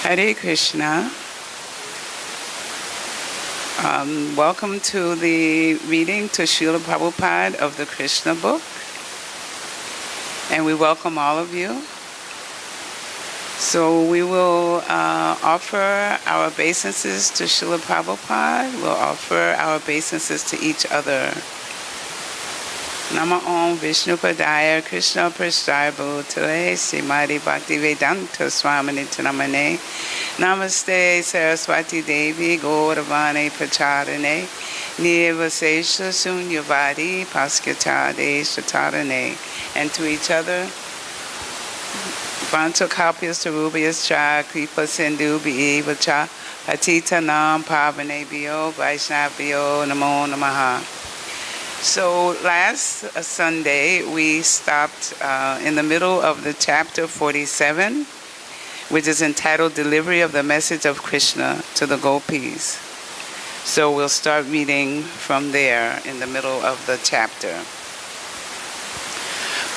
Hare Krishna. Welcome to the reading to Srila Prabhupada of the Krishna book. And we welcome all of you. So we will offer our obeisances to Srila Prabhupada. We'll offer our obeisances to each other. Nama Om Vishnu Padaya Krishna Prasthaya Bhutale Srimati Bhaktivedanta Swamini Namane Namaste Saraswati Devi Gauravani Pracharane Nirvasesha Sunyavadi Paskatade Shatarane. And to each other, Vanto Kalpyas Tarubias Cha Kripa Sindhu Bieva Cha Patita Nam Pavanebhyo Vaishnavyo Namo Namaha. So last Sunday we stopped in the middle of the chapter 47, which is entitled Delivery of the Message of Krishna to the Gopis. So we'll start reading from there in the middle of the chapter.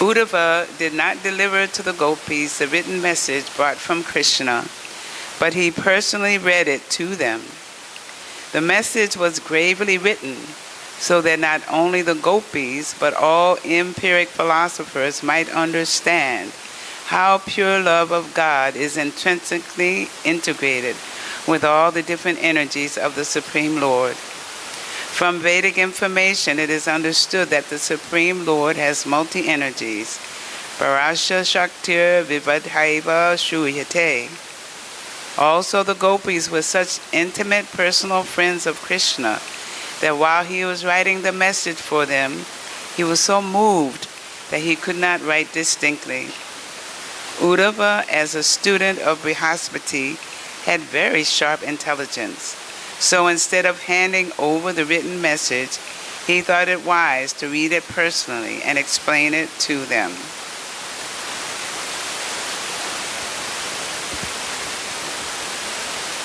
Uddhava did not deliver to the Gopis the written message brought from Krishna, but he personally read it to them. The message was gravely written, so that not only the Gopis, but all empiric philosophers might understand how pure love of God is intrinsically integrated with all the different energies of the Supreme Lord. From Vedic information, it is understood that the Supreme Lord has multi-energies. Parasha Shaktir Vivadhaiva Shruyate. Also, the Gopis were such intimate personal friends of Krishna that while he was writing the message for them, he was so moved that he could not write distinctly. Uddhava, as a student of Brihaspati, had very sharp intelligence. So instead of handing over the written message, he thought it wise to read it personally and explain it to them.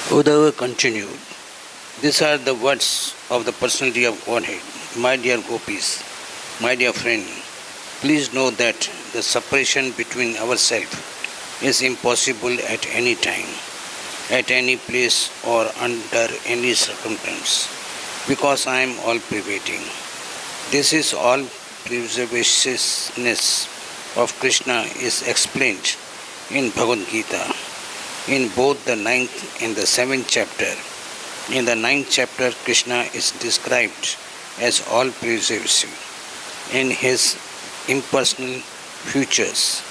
Uddhava continued. These are the words of the personality of Godhead. My dear Gopis, my dear friend, please know that the separation between ourselves is impossible at any time, at any place or under any circumstance, because I am all-pervading. This is all-pervasiveness of Krishna is explained in Bhagavad Gita, in both the 9th and the 7th chapter. In the 9th chapter, Krishna is described as all-pervasive. In his impersonal features,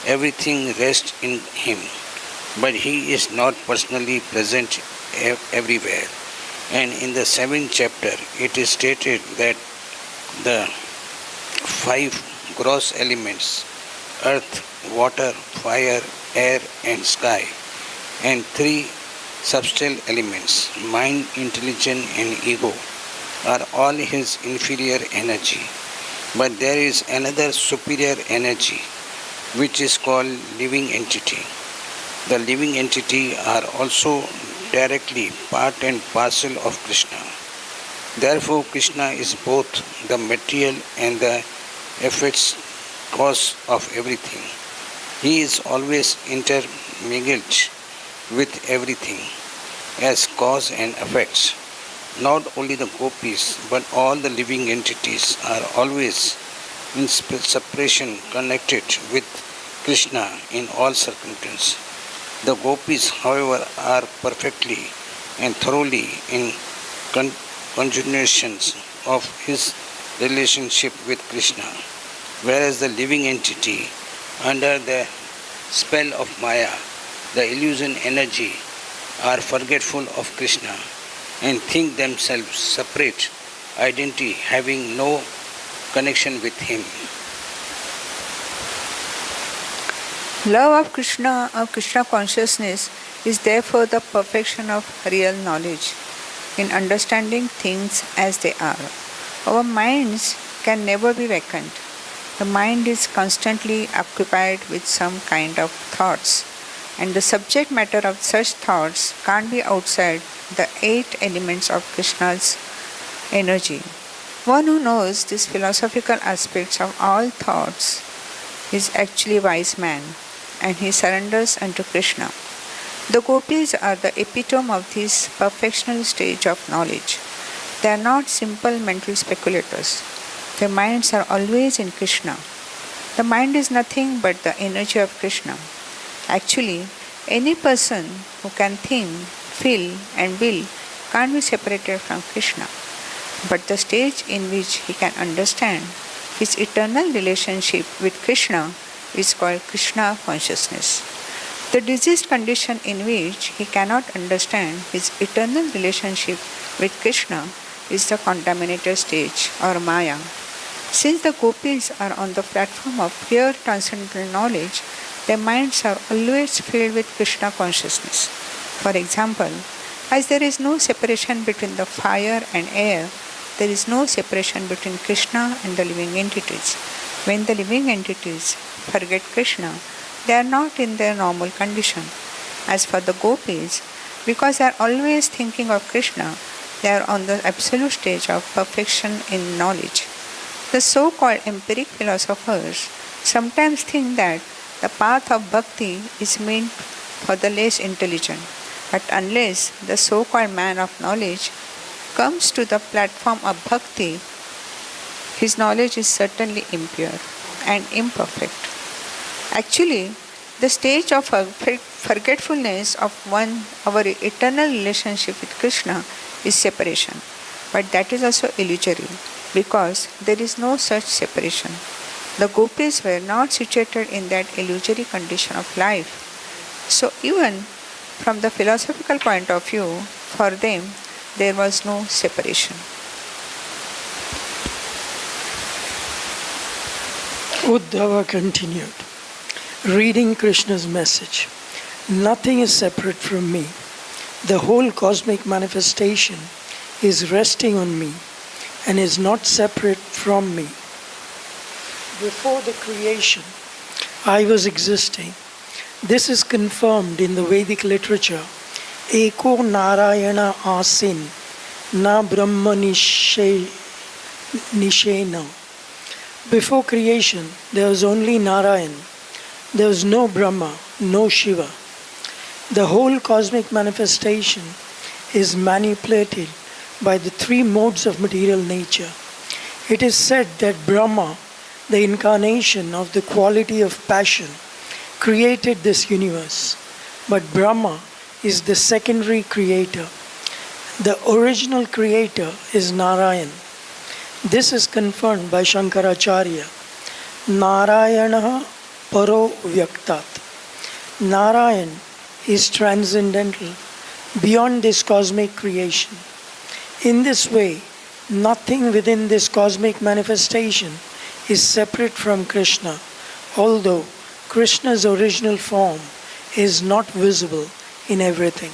everything rests in him, but he is not personally present everywhere. And in the 7th chapter, it is stated that the 5 gross elements, earth, water, fire, air and sky, and 3 subtle elements, mind, intelligence and ego, are all his inferior energy. But there is another superior energy, which is called living entity. The living entity are also directly part and parcel of Krishna. Therefore, Krishna is both the material and the effects cause of everything. He is always intermingled with everything as cause and effects. Not only the Gopis, but all the living entities are always in separation connected with Krishna in all circumstances. The Gopis, however, are perfectly and thoroughly in continuations of his relationship with Krishna, whereas the living entity, under the spell of Maya, the illusion energy, are forgetful of Krishna and think themselves separate identity having no connection with him. Love of Krishna consciousness is therefore the perfection of real knowledge in understanding things as they are. Our minds can never be vacant. The mind is constantly occupied with some kind of thoughts, and the subject matter of such thoughts can't be outside the 8 elements of Krishna's energy. One who knows these philosophical aspects of all thoughts is actually a wise man, and he surrenders unto Krishna. The gopis are the epitome of this perfectional stage of knowledge. They are not simple mental speculators. Their minds are always in Krishna. The mind is nothing but the energy of Krishna. Actually, any person who can think, feel, and will can't be separated from Krishna. But the stage in which he can understand his eternal relationship with Krishna is called Krishna consciousness. The diseased condition in which he cannot understand his eternal relationship with Krishna is the contaminated stage or Maya. Since the gopis are on the platform of pure transcendental knowledge, their minds are always filled with Krishna consciousness. For example, as there is no separation between the fire and air, there is no separation between Krishna and the living entities. When the living entities forget Krishna, they are not in their normal condition. As for the gopis, because they are always thinking of Krishna, they are on the absolute stage of perfection in knowledge. The so-called empiric philosophers sometimes think that the path of bhakti is meant for the less intelligent. But unless the so-called man of knowledge comes to the platform of bhakti, his knowledge is certainly impure and imperfect. Actually, the stage of forgetfulness of our eternal relationship with Krishna is separation. But that is also illusory, because there is no such separation. The gopis were not situated in that illusory condition of life. So even from the philosophical point of view, for them, there was no separation. Uddhava continued, reading Krishna's message. Nothing is separate from me. The whole cosmic manifestation is resting on me and is not separate from me. Before the creation, I was existing. This is confirmed in the Vedic literature. Eko Narayana Asin Na Brahma Nishena. Before creation, there was only Narayan. There was no Brahma, no Shiva. The whole cosmic manifestation is manipulated by the three modes of material nature. It is said that Brahma, the incarnation of the quality of passion, created this universe. But Brahma is the secondary creator. The original creator is Narayan. This is confirmed by Shankaracharya. Narayana Paro Vyaktat. Narayan is transcendental, beyond this cosmic creation. In this way, nothing within this cosmic manifestation is separate from Krishna, although Krishna's original form is not visible in everything.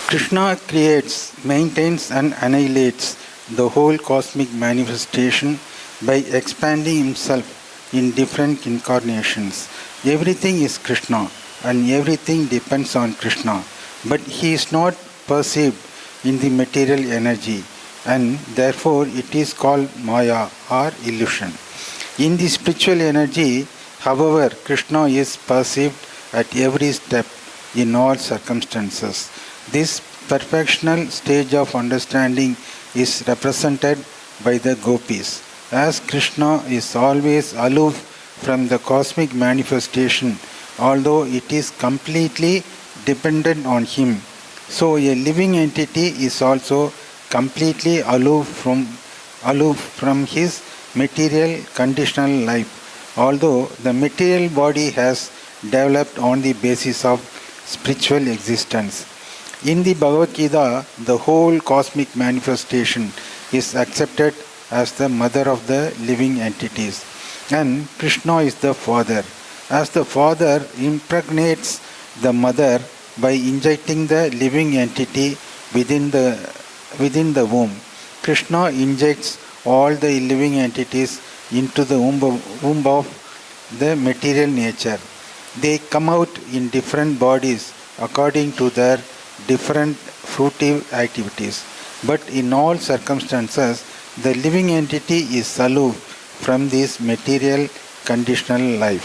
Krishna creates, maintains and annihilates the whole cosmic manifestation by expanding himself in different incarnations. Everything is Krishna and everything depends on Krishna, but he is not perceived in the material energy, and therefore it is called Maya or illusion. In the spiritual energy, however, Krishna is perceived at every step in all circumstances. This perfectional stage of understanding is represented by the gopis. As Krishna is always aloof from the cosmic manifestation, although it is completely dependent on him, so a living entity is also completely aloof from his material conditional life, although the material body has developed on the basis of spiritual existence. In the Bhagavad Gita, the whole cosmic manifestation is accepted as the mother of the living entities, and Krishna is the father. As the father impregnates the mother by injecting the living entity within the womb, Krishna injects all the living entities into the womb of the material nature. They come out in different bodies according to their different fruitive activities. But in all circumstances, the living entity is aloof from this material conditional life.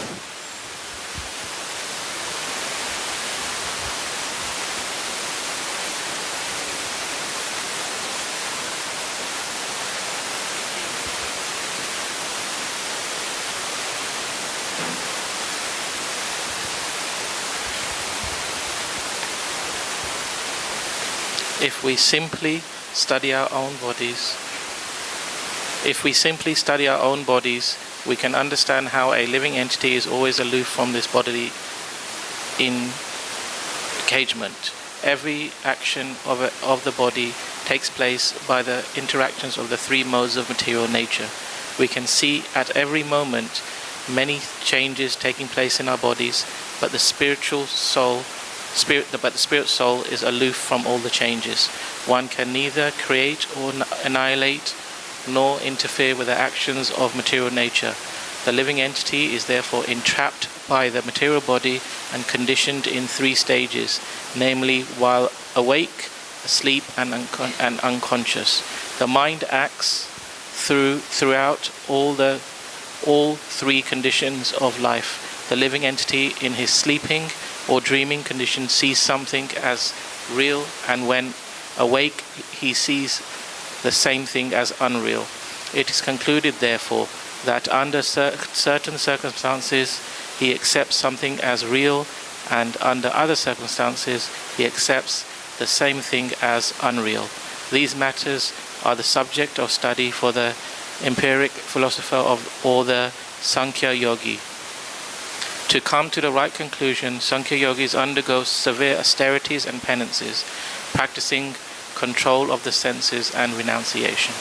If we simply study our own bodies, we can understand how a living entity is always aloof from this bodily engagement. Every action of the body takes place by the interactions of the three modes of material nature. We can see at every moment many changes taking place in our bodies, but the spirit soul is aloof from all the changes. One can neither create or annihilate nor interfere with the actions of material nature. The living entity is therefore entrapped by the material body and conditioned in three stages, namely while awake, asleep, and unconscious. The mind acts throughout all three conditions of life. The living entity in his sleeping or dreaming condition sees something as real, and when awake he sees the same thing as unreal. It is concluded, therefore, that under certain circumstances he accepts something as real, and under other circumstances he accepts the same thing as unreal. These matters are the subject of study for the empiric philosopher or the Sankhya yogi. To come to the right conclusion, Sankhya yogis undergo severe austerities and penances, practicing control of the senses and renunciation.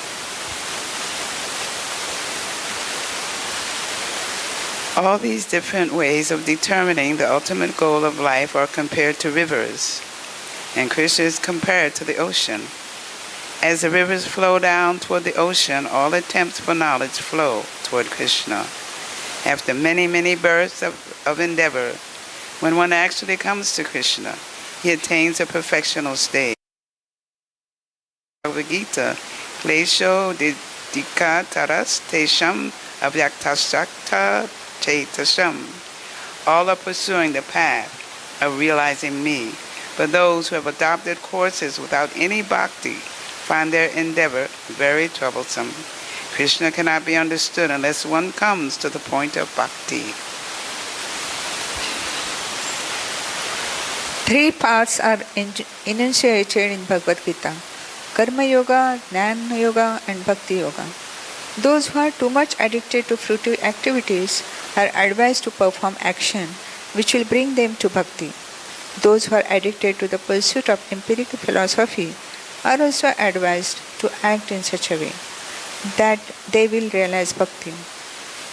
All these different ways of determining the ultimate goal of life are compared to rivers, and Krishna is compared to the ocean. As the rivers flow down toward the ocean, all attempts for knowledge flow toward Krishna. After many, many births of endeavor, when one actually comes to Krishna, he attains a perfectional state. Bhagavad Gita, Klesho Didika Taras Tesham Avyaktasakta Chetasam. All are pursuing the path of realizing me, but those who have adopted courses without any bhakti find their endeavor very troublesome. Krishna cannot be understood unless one comes to the point of bhakti. Three paths are enunciated in Bhagavad Gita: Karma Yoga, Jnana Yoga, and Bhakti Yoga. Those who are too much addicted to fruitive activities are advised to perform action which will bring them to bhakti. Those who are addicted to the pursuit of empirical philosophy are also advised to act in such a way that they will realize bhakti.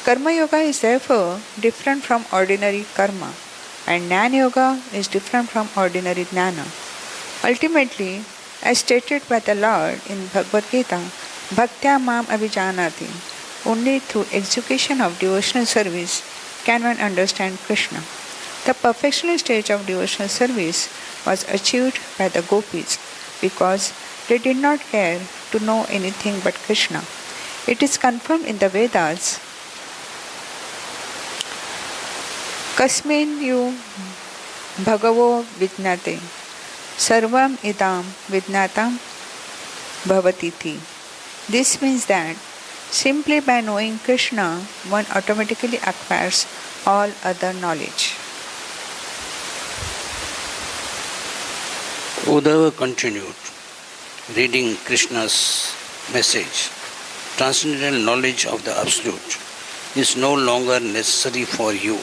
Karma Yoga is therefore different from ordinary karma, and Jnana Yoga is different from ordinary jnana. Ultimately, as stated by the Lord in Bhagavad Gita, Bhaktya Mam Abhijanati, only through execution of devotional service can one understand Krishna. The perfectional stage of devotional service was achieved by the gopis because they did not care to know anything but Krishna. It is confirmed in the Vedas, Kasmin yu bhagavo vijnate sarvam idam vijnatam bhavatiti. This means that simply by knowing Krishna, one automatically acquires all other knowledge. Uddhava continued, reading Krishna's message. Transcendental knowledge of the Absolute is no longer necessary for you.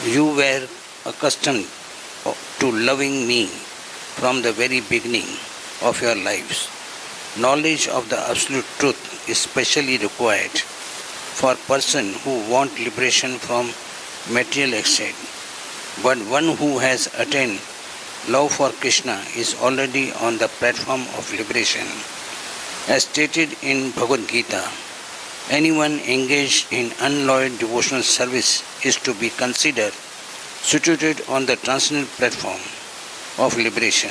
You were accustomed to loving me from the very beginning of your lives. Knowledge of the Absolute Truth is specially required for persons who want liberation from material exchange. But one who has attained love for Krishna is already on the platform of liberation. As stated in Bhagavad Gita, anyone engaged in unloyal devotional service is to be considered situated on the transcendental platform of liberation.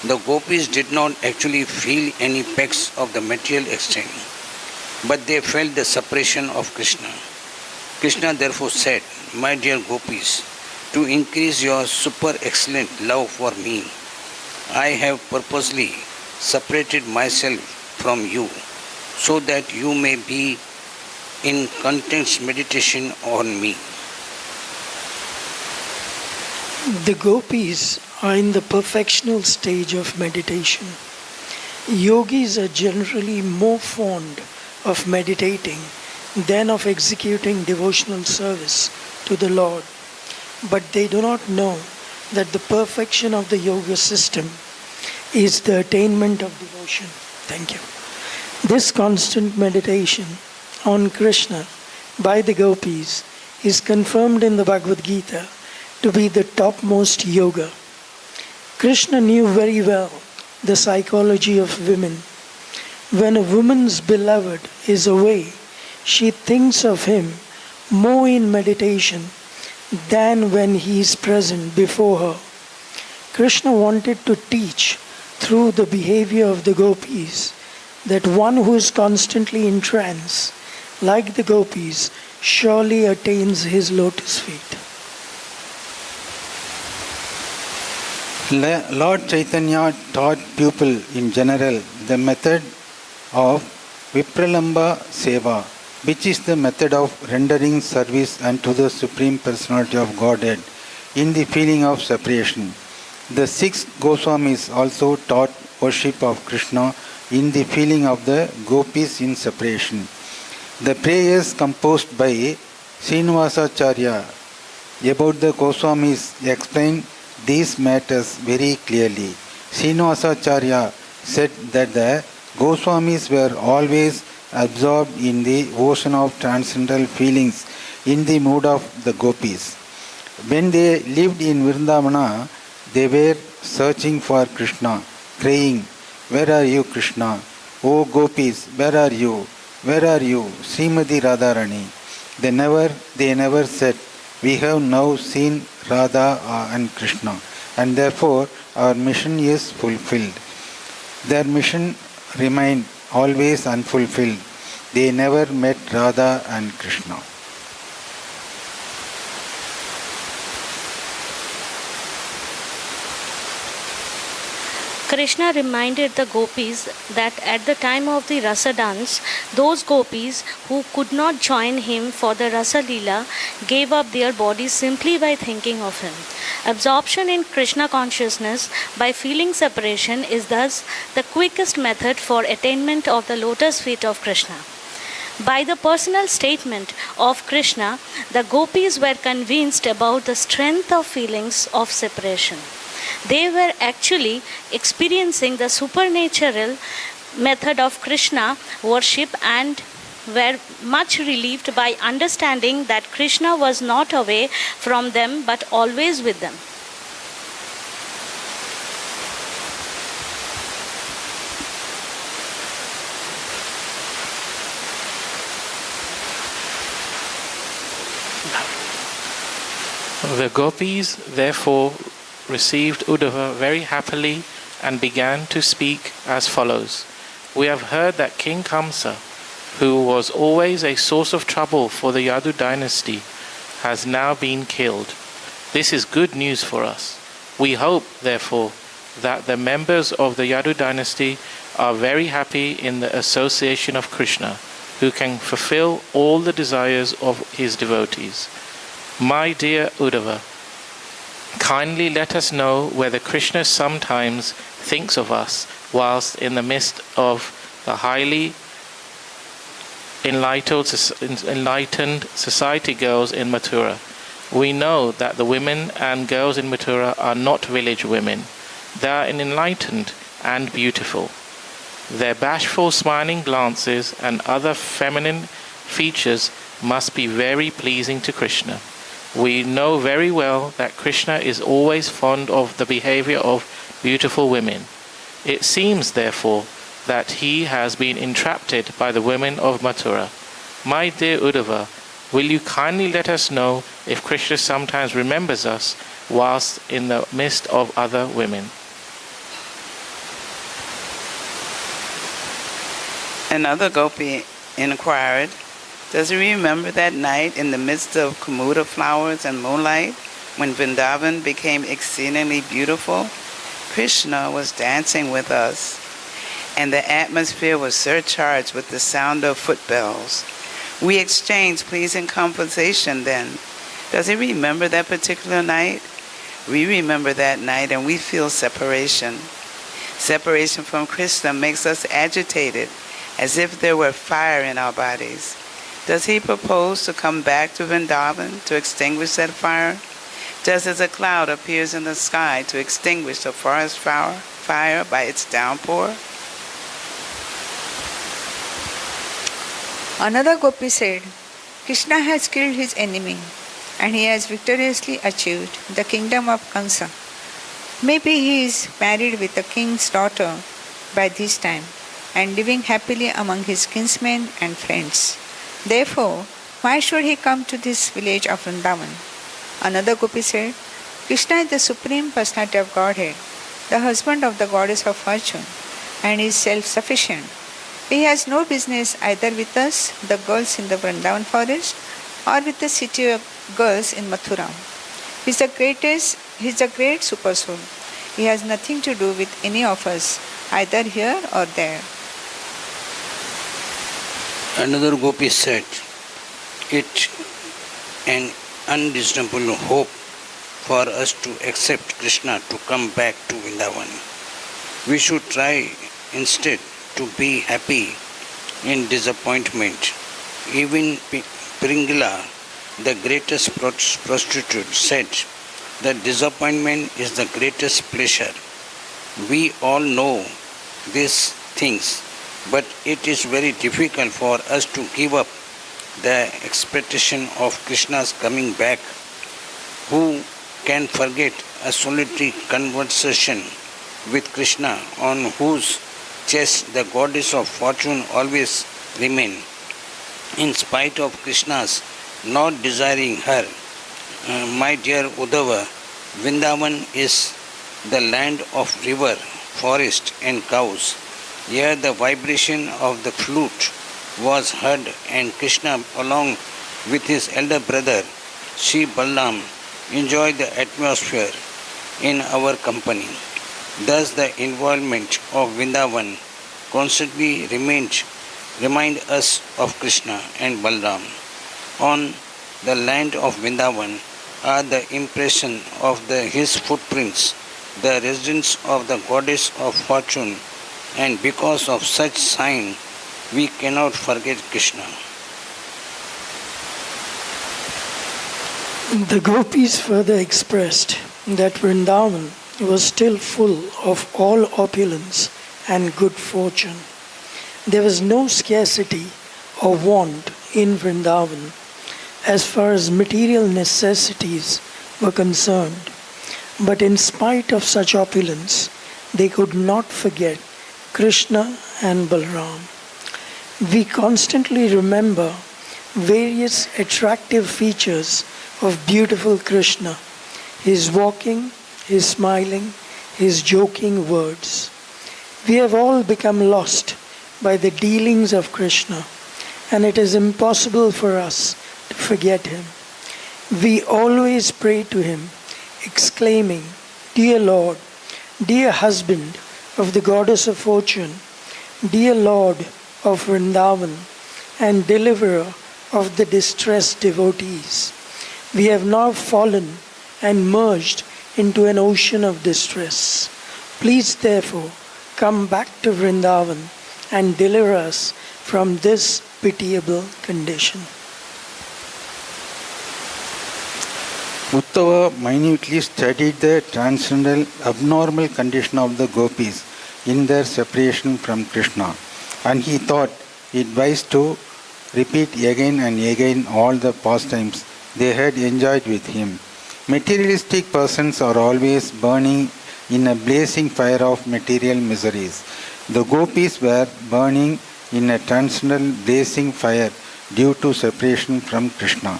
The gopis did not actually feel any pecks of the material exchange, but they felt the separation of Krishna. Krishna therefore said, "My dear gopis, to increase your super excellent love for me, I have purposely separated myself from you, so that you may be in content meditation on me." The gopis are in the perfectional stage of meditation. Yogis are generally more fond of meditating than of executing devotional service to the Lord, but they do not know that the perfection of the yoga system is the attainment of devotion. Thank you. This constant meditation on Krishna by the gopis is confirmed in the Bhagavad Gita to be the topmost yoga. Krishna knew very well the psychology of women. When a woman's beloved is away, she thinks of him more in meditation than when he is present before her. Krishna wanted to teach through the behavior of the gopis that one who is constantly in trance, like the gopis, surely attains his lotus feet. Lord Chaitanya taught people in general the method of Vipralamba Seva, which is the method of rendering service unto the Supreme Personality of Godhead in the feeling of separation. The 6 Goswamis also taught worship of Krishna in the feeling of the gopis in separation. The prayers composed by Srinivasacharya about the Goswamis explain these matters very clearly. Srinivasacharya said that the Goswamis were always absorbed in the ocean of transcendental feelings in the mood of the gopis. When they lived in Vrindavana, they were searching for Krishna, crying, "Where are you, Krishna? O gopis, where are you? Where are you, Srimati Radharani?" They never said, "We have now seen Radha and Krishna, and therefore our mission is fulfilled." Their mission remained always unfulfilled. They never met Radha and Krishna. Krishna reminded the gopis that at the time of the Rasa dance, those gopis who could not join him for the Rasa Leela gave up their bodies simply by thinking of him. Absorption in Krishna consciousness by feeling separation is thus the quickest method for attainment of the lotus feet of Krishna. By the personal statement of Krishna, the gopis were convinced about the strength of feelings of separation. They were actually experiencing the supernatural method of Krishna worship and were much relieved by understanding that Krishna was not away from them but always with them. The gopis therefore received Uddhava very happily and began to speak as follows. We have heard that King Kamsa, who was always a source of trouble for the Yadu dynasty, has now been killed. This is good news for us. We hope, therefore, that the members of the Yadu dynasty are very happy in the association of Krishna, who can fulfill all the desires of his devotees. My dear Uddhava, kindly let us know whether Krishna sometimes thinks of us whilst in the midst of the highly enlightened society girls in Mathura. We know that the women and girls in Mathura are not village women. They are enlightened and beautiful. Their bashful smiling glances and other feminine features must be very pleasing to Krishna. We know very well that Krishna is always fond of the behavior of beautiful women. It seems, therefore, that he has been entrapped by the women of Mathura. My dear Uddhava, will you kindly let us know if Krishna sometimes remembers us whilst in the midst of other women? Another gopi inquired, "Does he remember that night in the midst of Kumuda flowers and moonlight when Vrindavan became exceedingly beautiful? Krishna was dancing with us, and the atmosphere was surcharged with the sound of footbells. We exchanged pleasing conversation then. Does he remember that particular night? We remember that night and we feel separation. Separation from Krishna makes us agitated, as if there were fire in our bodies. Does he propose to come back to Vrindavan to extinguish that fire? Just as a cloud appears in the sky to extinguish the forest fire by its downpour? Another gopi said, Krishna has killed his enemy and he has victoriously achieved the kingdom of Kansa. Maybe he is married with the king's daughter by this time and living happily among his kinsmen and friends. Therefore, why should he come to this village of Vrindavan? Another gopi said, Krishna is the Supreme Personality of Godhead, the husband of the Goddess of Fortune, and is self-sufficient. He has no business either with us, the girls in the Vrindavan forest, or with the city of girls in Mathura. He is the great super soul. He has nothing to do with any of us, either here or there. Another gopi said, it an unreasonable hope for us to accept Krishna to come back to Vrindavan. We should try instead to be happy in disappointment. Even Pringila, the greatest prostitute, said that disappointment is the greatest pleasure. We all know these things, but it is very difficult for us to give up the expectation of Krishna's coming back. Who can forget a solitary conversation with Krishna, on whose chest the goddess of fortune always remains? In spite of Krishna's not desiring her, my dear Uddhava, Vrindavan is the land of river, forest and cows. Here the vibration of the flute was heard, and Krishna, along with his elder brother, Sri Balram, enjoyed the atmosphere in our company. Thus the involvement of Vrindavan constantly remind us of Krishna and Balram. On the land of Vrindavan are the impression of his footprints, the residence of the goddess of fortune, and because of such sign, we cannot forget Krishna. The gopis further expressed that Vrindavan was still full of all opulence and good fortune. There was no scarcity or want in Vrindavan as far as material necessities were concerned. But in spite of such opulence, they could not forget Krishna and Balram. We constantly remember various attractive features of beautiful Krishna, his walking, his smiling, his joking words. We have all become lost by the dealings of Krishna, and it is impossible for us to forget him. We always pray to him, exclaiming, Dear Lord, dear husband of the goddess of fortune, dear Lord of Vrindavan, and deliverer of the distressed devotees. We have now fallen and merged into an ocean of distress. Please therefore come back to Vrindavan and deliver us from this pitiable condition. Uddhava minutely studied the transcendental abnormal condition of the gopis in their separation from Krishna, and he thought it wise to repeat again and again all the pastimes they had enjoyed with him. Materialistic persons are always burning in a blazing fire of material miseries. The gopis were burning in a transcendental blazing fire due to separation from Krishna.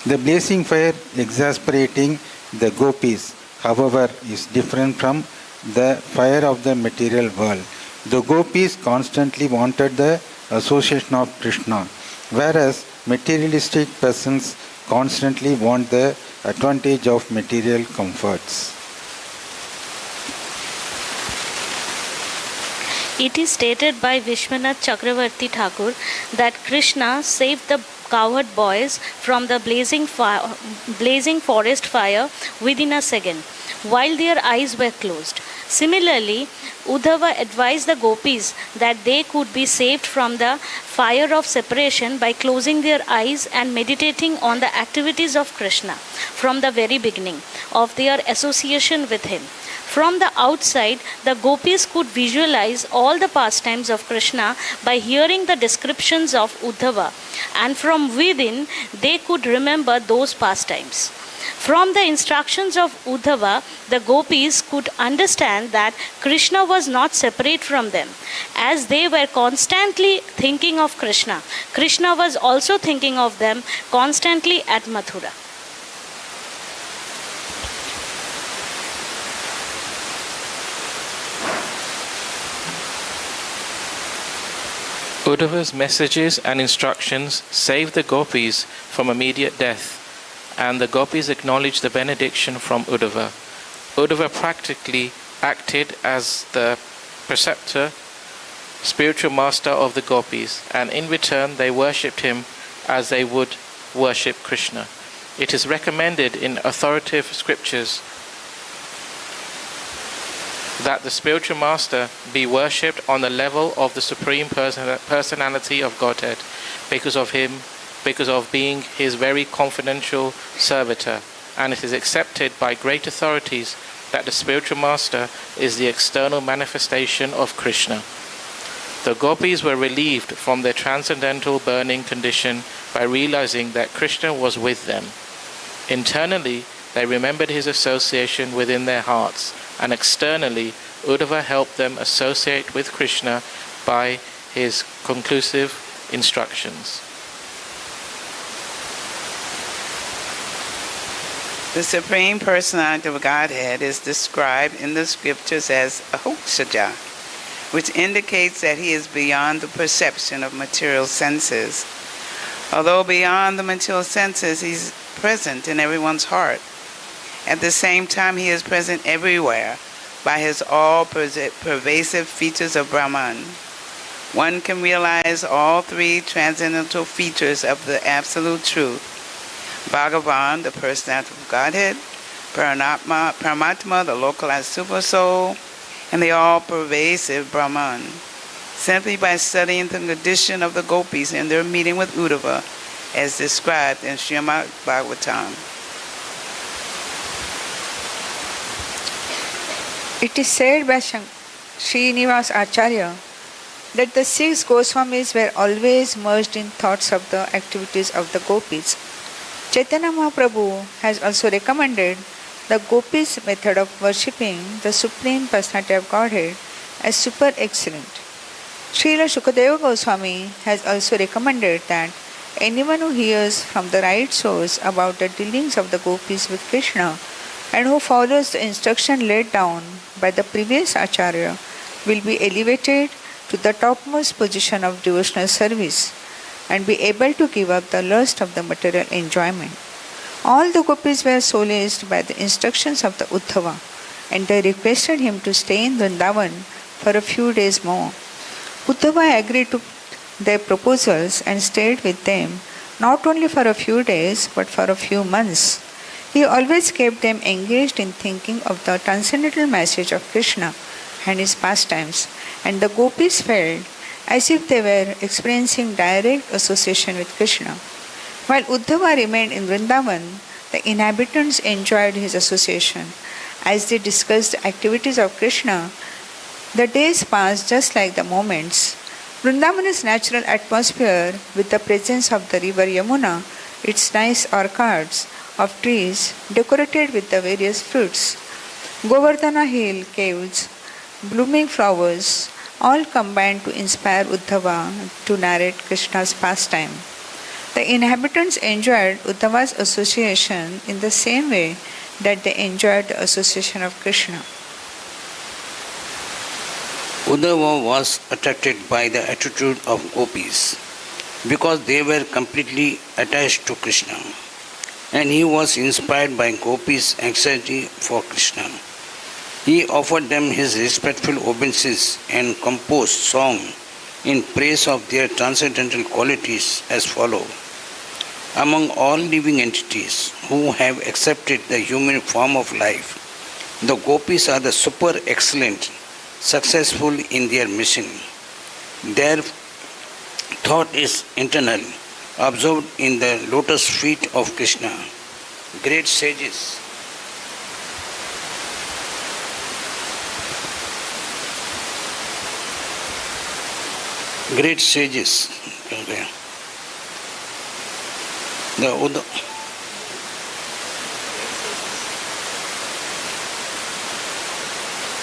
The blazing fire exasperating the gopis, however, is different from the fire of the material world. The gopis constantly wanted the association of Krishna, whereas materialistic persons constantly want the advantage of material comforts. It is stated by Vishwanath Chakravarti Thakur that Krishna saved the cowherd boys from the blazing forest fire within a second. while their eyes were closed. Similarly, Uddhava advised the gopis that they could be saved from the fire of separation by closing their eyes and meditating on the activities of Krishna from the very beginning of their association with him. From the outside, the gopis could visualize all the pastimes of Krishna by hearing the descriptions of Uddhava, and from within, they could remember those pastimes. From the instructions of Uddhava, the gopis could understand that Krishna was not separate from them. As they were constantly thinking of Krishna, Krishna was also thinking of them constantly at Mathura. Uddhava's messages and instructions saved the gopis from immediate death, and the gopis acknowledged the benediction from Uddhava. Uddhava practically acted as the preceptor, spiritual master of the gopis, and in return they worshipped him as they would worship Krishna. It is recommended in authoritative scriptures that the spiritual master be worshipped on the level of the supreme personality of Godhead because of him, because of being his very confidential servitor, and it is accepted by great authorities that the spiritual master is the external manifestation of Krishna. The gopis were relieved from their transcendental burning condition by realizing that Krishna was with them. Internally, they remembered his association within their hearts, and externally, Uddhava helped them associate with Krishna by his conclusive instructions. The Supreme Personality of Godhead is described in the scriptures as Ahoksaja, which indicates that he is beyond the perception of material senses. Although beyond the material senses, he's present in everyone's heart. At the same time, he is present everywhere by his all-pervasive features of Brahman. One can realize all three transcendental features of the Absolute Truth: Bhagavan, the personality of Godhead; Paramatma, the localized Supersoul; and the all-pervasive Brahman, simply by studying the condition of the gopis in their meeting with Uddhava, as described in Srimad Bhagavatam. It is said by Srinivas Acharya that the 6 Goswamis were always merged in thoughts of the activities of the gopis. Chaitanya Mahaprabhu has also recommended the gopis' method of worshipping the Supreme Personality of Godhead as super excellent. Srila Shukadeva Goswami has also recommended that anyone who hears from the right source about the dealings of the gopis with Krishna and who follows the instruction laid down by the previous Acharya will be elevated to the topmost position of devotional service and be able to give up the lust of the material enjoyment. All the gopis were solaced by the instructions of the Uddhava, and they requested him to stay in Vrindavan for a few days more. Uddhava agreed to their proposals and stayed with them not only for a few days but for a few months. He always kept them engaged in thinking of the transcendental message of Krishna and his pastimes, and the gopis felt as if they were experiencing direct association with Krishna. While Uddhava remained in Vrindavan, the inhabitants enjoyed his association. As they discussed the activities of Krishna, the days passed just like the moments. Vrindavan's natural atmosphere, with the presence of the river Yamuna, its nice orchards of trees decorated with the various fruits, Govardhana hill caves, blooming flowers, all combined to inspire Uddhava to narrate Krishna's pastime. The inhabitants enjoyed Uddhava's association in the same way that they enjoyed the association of Krishna. Uddhava was attracted by the attitude of gopis because they were completely attached to Krishna, and he was inspired by gopis' anxiety for Krishna. He offered them his respectful obeisances and composed song in praise of their transcendental qualities as follows. Among all living entities who have accepted the human form of life, The gopis are the super excellent, successful in their mission. Their thought is internal, absorbed in the lotus feet of Krishna. Great sages. Great sages.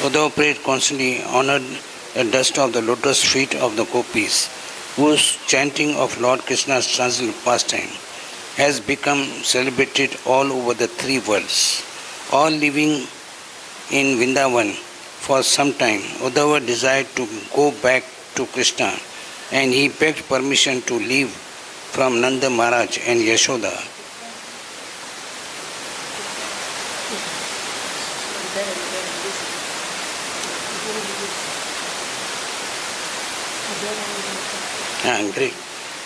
Uddhava prayed constantly honored the dust of the lotus feet of the gopis, whose chanting of Lord Krishna's transcendental pastime has become celebrated all over the three worlds. All living in Vrindavan for some time, Uddhava desired to go back to Krishna, and he begged permission to leave from Nanda Maharaj and Yashoda. Great.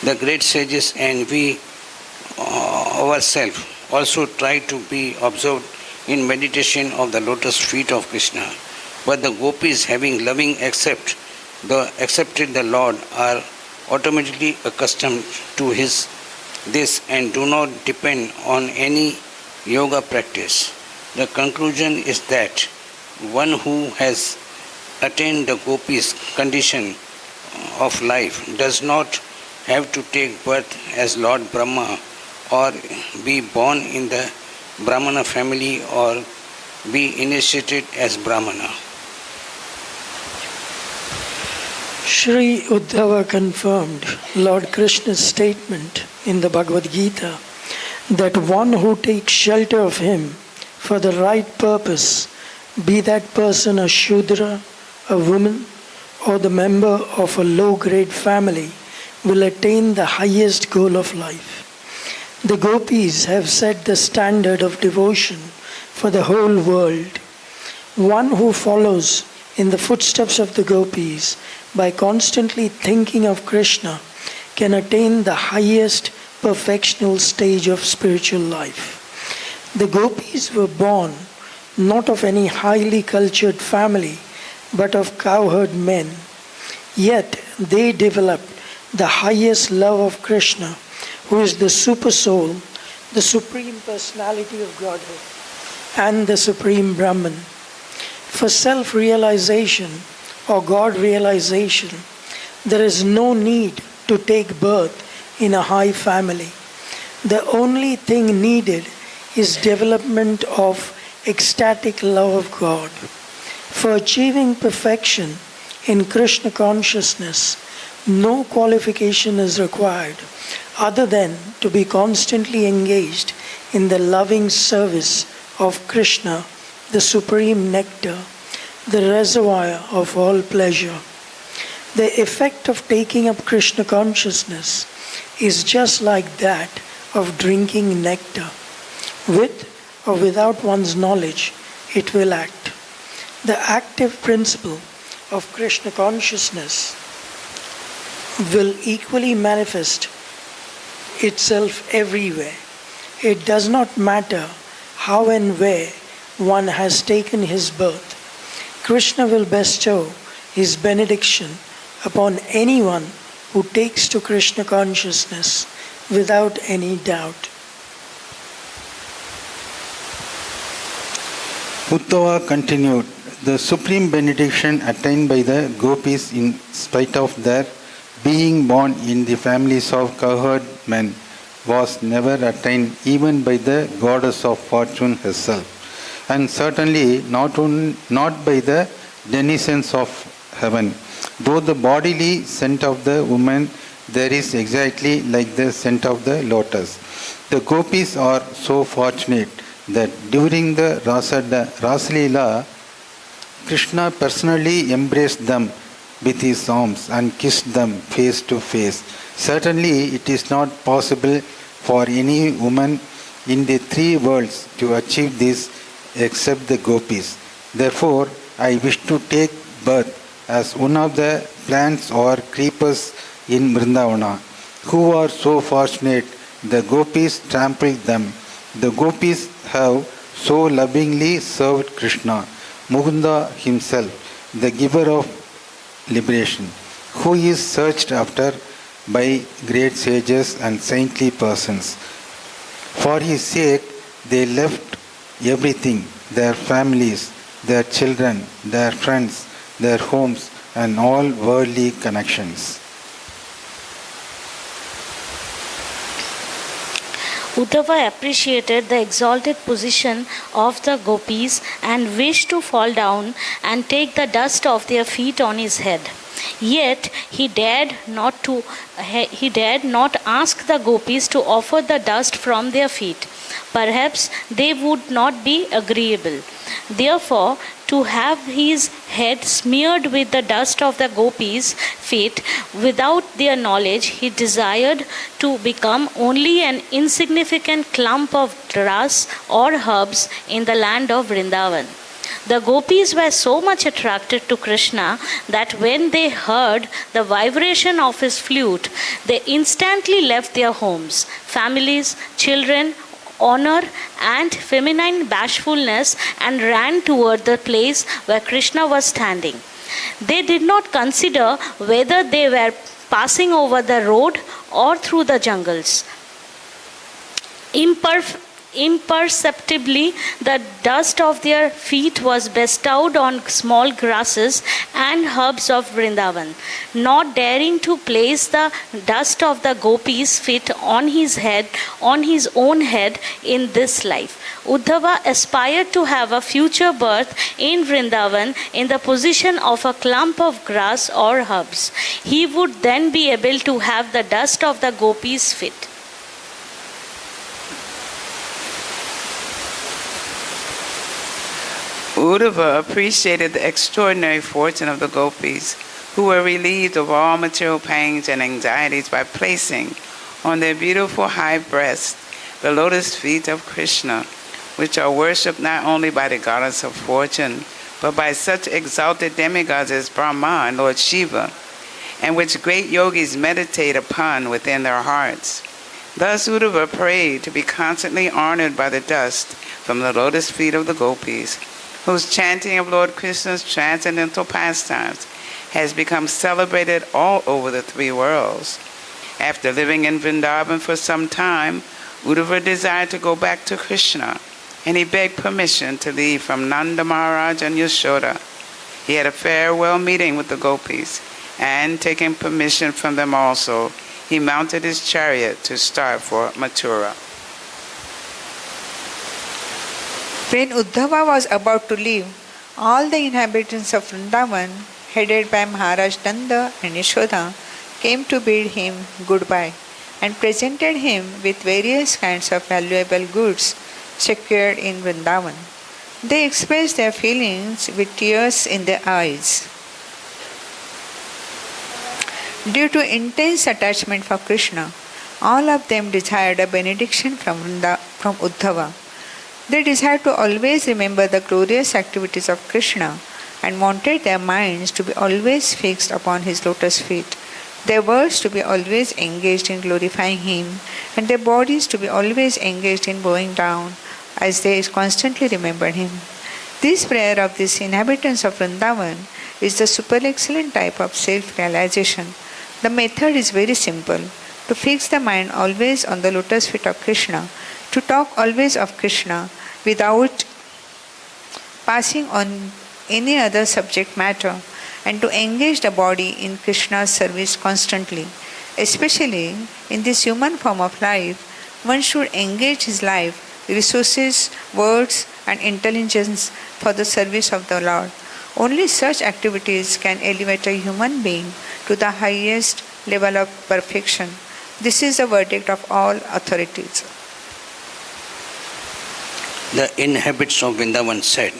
The great sages and we ourselves also try to be absorbed in meditation of the lotus feet of Krishna. But the gopis, having loving accepted the Lord, are automatically accustomed to this and do not depend on any yoga practice. The conclusion is that one who has attained the gopis condition of life does not have to take birth as Lord Brahma or be born in the Brahmana family or be initiated as Brahmana. Sri Uddhava confirmed Lord Krishna's statement in the Bhagavad Gita that one who takes shelter of him for the right purpose, be that person a Shudra, a woman, or the member of a low-grade family, will attain the highest goal of life. The gopis have set the standard of devotion for the whole world. One who follows in the footsteps of the gopis by constantly thinking of Krishna can attain the highest perfectional stage of spiritual life. The gopis were born not of any highly cultured family, but of cowherd men. Yet they developed the highest love of Krishna, who is the super soul, the supreme personality of Godhead, and the supreme Brahman. For self-realization or God realization, there is no need to take birth in a high family. The only thing needed is development of ecstatic love of God. For achieving perfection in Krishna consciousness, no qualification is required other than to be constantly engaged in the loving service of Krishna, the supreme nectar, the reservoir of all pleasure. The effect of taking up Krishna consciousness is just like that of drinking nectar. With or without one's knowledge, it will act. The active principle of Krishna consciousness will equally manifest itself everywhere. It does not matter how and where one has taken his birth. Krishna will bestow his benediction upon anyone who takes to Krishna consciousness without any doubt. Uddhava continued, the supreme benediction attained by the gopis in spite of their being born in the families of cowherd men was never attained even by the goddess of fortune herself, and certainly not by the denizens of heaven. Though the bodily scent of the woman there is exactly like the scent of the lotus. The gopis are so fortunate that during the Rasalila, Krishna personally embraced them with his arms and kissed them face to face. Certainly it is not possible for any woman in the three worlds to achieve this except the gopis. Therefore, I wish to take birth as one of the plants or creepers in Vrindavana, who are so fortunate the gopis trampled them. The gopis have so lovingly served Krishna, Mukunda himself, the giver of liberation, who is searched after by great sages and saintly persons. For his sake, they left everything, their families, their children, their friends, their homes, and all worldly connections. Uddhava appreciated the exalted position of the gopis and wished to fall down and take the dust of their feet on his head. Yet he dared not ask the gopis to offer the dust from their feet. Perhaps they would not be agreeable. Therefore, to have his head smeared with the dust of the gopis' feet without their knowledge, he desired to become only an insignificant clump of grass or herbs in the land of Vrindavan. The gopis were so much attracted to Krishna that when they heard the vibration of his flute, they instantly left their homes, families, children, honor and feminine bashfulness and ran toward the place where Krishna was standing. They did not consider whether they were passing over the road or through the jungles. Imperceptibly, the dust of their feet was bestowed on small grasses and herbs of Vrindavan. Not daring to place the dust of the gopis' feet on his own head in this life, Uddhava aspired to have a future birth in Vrindavan in the position of a clump of grass or herbs. He would then be able to have the dust of the gopis' feet. Uddhava appreciated the extraordinary fortune of the gopis, who were relieved of all material pains and anxieties by placing on their beautiful high breasts the lotus feet of Krishna, which are worshipped not only by the goddess of fortune, but by such exalted demigods as Brahma and Lord Shiva, and which great yogis meditate upon within their hearts. Thus Uddhava prayed to be constantly honored by the dust from the lotus feet of the gopis, whose chanting of Lord Krishna's transcendental pastimes has become celebrated all over the three worlds. After living in Vrindavan for some time, Uddhava desired to go back to Krishna, and he begged permission to leave from Nanda Maharaj and Yashoda. He had a farewell meeting with the gopis, and taking permission from them also, he mounted his chariot to start for Mathura. When Uddhava was about to leave, all the inhabitants of Vrindavan, headed by Maharaj Nanda and Yashoda, came to bid him goodbye and presented him with various kinds of valuable goods secured in Vrindavan. They expressed their feelings with tears in their eyes. Due to intense attachment for Krishna, all of them desired a benediction from Uddhava. They desired to always remember the glorious activities of Krishna and wanted their minds to be always fixed upon his lotus feet, their words to be always engaged in glorifying him, and their bodies to be always engaged in bowing down as they constantly remembered him. This prayer of these inhabitants of Vrindavan is the super excellent type of self-realization. The method is very simple: to fix the mind always on the lotus feet of Krishna, to talk always of Krishna without passing on any other subject matter, and to engage the body in Krishna's service constantly. Especially in this human form of life, one should engage his life, resources, words, and intelligence for the service of the Lord. Only such activities can elevate a human being to the highest level of perfection. This is the verdict of all authorities. The inhabitants of Vrindavan said,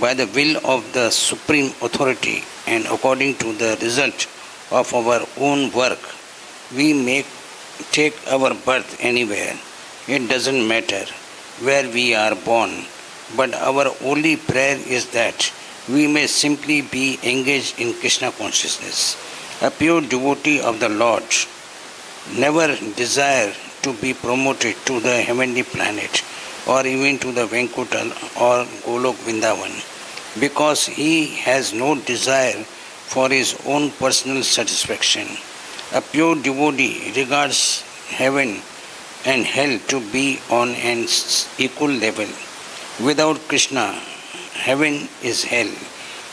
by the will of the Supreme Authority and according to the result of our own work, we may take our birth anywhere. It doesn't matter where we are born, but our only prayer is that we may simply be engaged in Krishna consciousness. A pure devotee of the Lord never desire to be promoted to the heavenly planet, or even to the Vaikuntha or Golok Vrindavan, because he has no desire for his own personal satisfaction. A pure devotee regards heaven and hell to be on an equal level. Without Krishna, heaven is hell,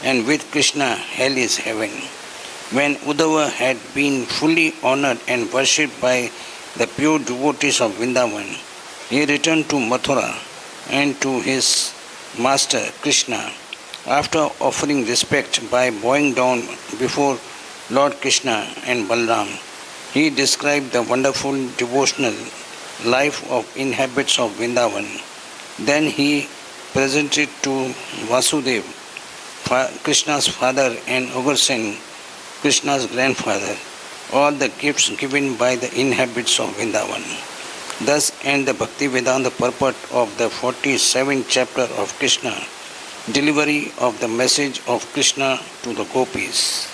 and with Krishna, hell is heaven. When Uddhava had been fully honored and worshipped by the pure devotees of Vrindavan, he returned to Mathura and to his master Krishna. After offering respect by bowing down before Lord Krishna and Balram, he described the wonderful devotional life of inhabitants of Vrindavan. Then he presented to Vasudev, Krishna's father, and Ugrasen, Krishna's grandfather, all the gifts given by the inhabitants of Vrindavan. Thus end the Bhakti Vedanta purport of the 47th chapter of Krishna, delivery of the message of Krishna to the gopis.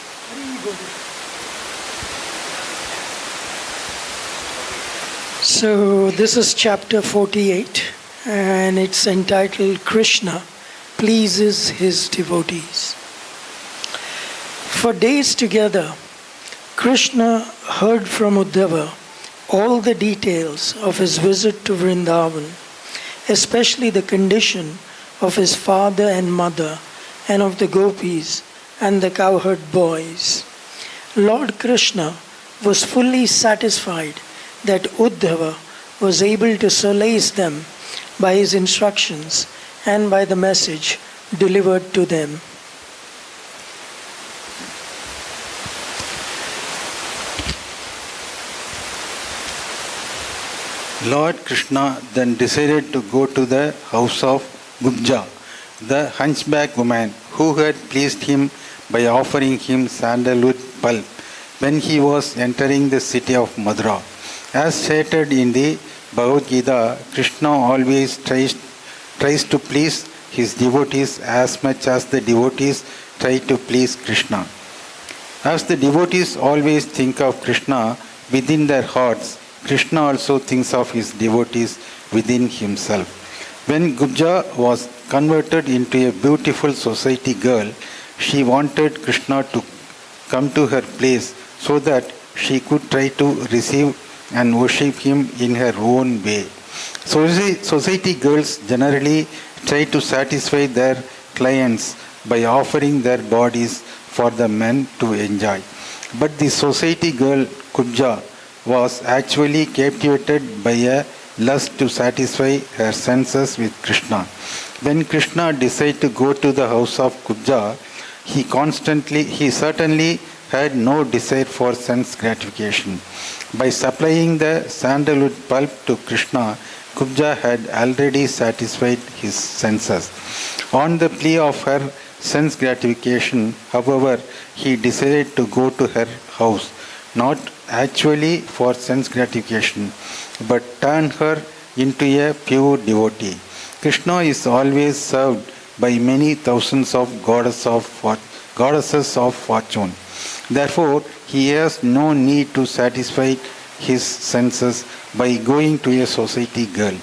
So this is chapter 48 and it's entitled Krishna Pleases His Devotees. For days together, Krishna heard from Uddhava all the details of his visit to Vrindavan, especially the condition of his father and mother and of the gopis and the cowherd boys. Lord Krishna was fully satisfied that Uddhava was able to solace them by his instructions and by the message delivered to them. Lord Krishna then decided to go to the house of Gubja, the hunchback woman who had pleased him by offering him sandalwood pulp when he was entering the city of Mathura. As stated in the Bhagavad Gita, Krishna always tries to please his devotees as much as the devotees try to please Krishna. As the devotees always think of Krishna within their hearts, Krishna also thinks of his devotees within himself. When Gubja was converted into a beautiful society girl, she wanted Krishna to come to her place so that she could try to receive and worship him in her own way. Society girls generally try to satisfy their clients by offering their bodies for the men to enjoy. But the society girl Kubja was actually captivated by a lust to satisfy her senses with Krishna. When Krishna decided to go to the house of Kubja, he certainly had no desire for sense gratification. By supplying the sandalwood pulp to Krishna, Kubja had already satisfied his senses. On the plea of her sense gratification, however, he decided to go to her house, not actually for sense gratification, but turn her into a pure devotee. Krishna is always served by many thousands of goddesses of fortune. Therefore, he has no need to satisfy his senses by going to a society girl.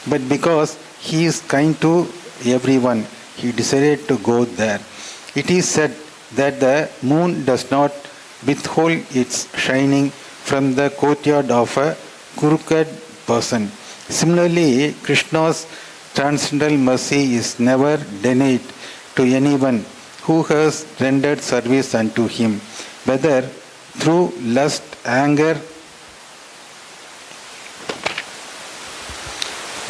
But because he is kind to everyone, he decided to go there. It is said that the moon does not withhold its shining from the courtyard of a crooked person. Similarly, Krishna's transcendental mercy is never denied to anyone who has rendered service unto him, whether through lust, anger,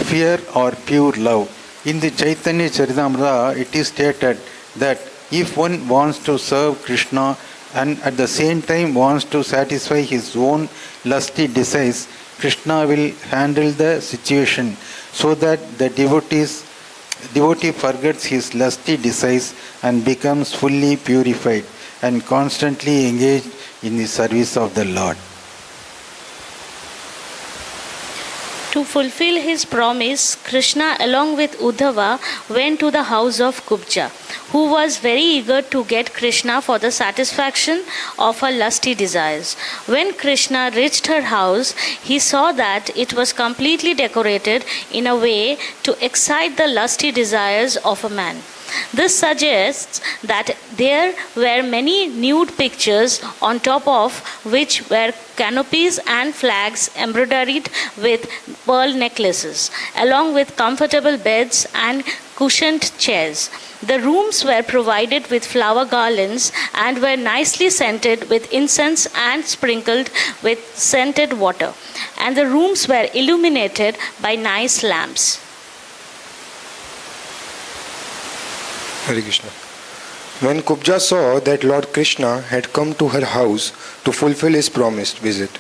fear or pure love. In the Chaitanya Charitamrita, it is stated that if one wants to serve Krishna and at the same time wants to satisfy his own lusty desires, Krishna will handle the situation so that the devotee forgets his lusty desires and becomes fully purified and constantly engaged in the service of the Lord. To fulfill his promise, Krishna along with Uddhava went to the house of Kubja, who was very eager to get Krishna for the satisfaction of her lusty desires. When Krishna reached her house, he saw that it was completely decorated in a way to excite the lusty desires of a man. This suggests that there were many nude pictures on top of which were canopies and flags embroidered with pearl necklaces, along with comfortable beds and cushioned chairs. The rooms were provided with flower garlands and were nicely scented with incense and sprinkled with scented water, and the rooms were illuminated by nice lamps. Hare Krishna. When Kubja saw that Lord Krishna had come to her house to fulfill his promised visit,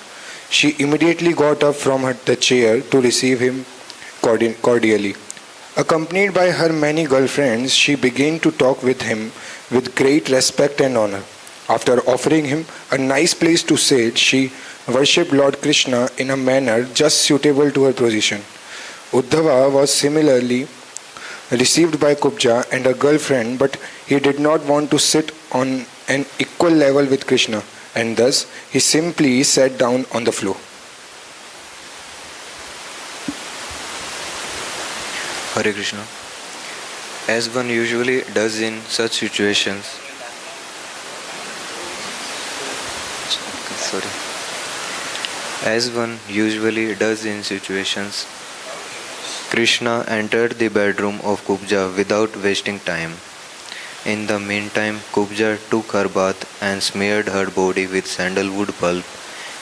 she immediately got up from the chair to receive him cordially. Accompanied by her many girlfriends, she began to talk with him with great respect and honor. After offering him a nice place to sit, she worshipped Lord Krishna in a manner just suitable to her position. Uddhava was similarly received by Kubja and her girlfriend, but he did not want to sit on an equal level with Krishna, and thus he simply sat down on the floor. Hare Krishna. As one usually does in such situations, Krishna entered the bedroom of Kubja without wasting time. In the meantime, Kubja took her bath and smeared her body with sandalwood pulp.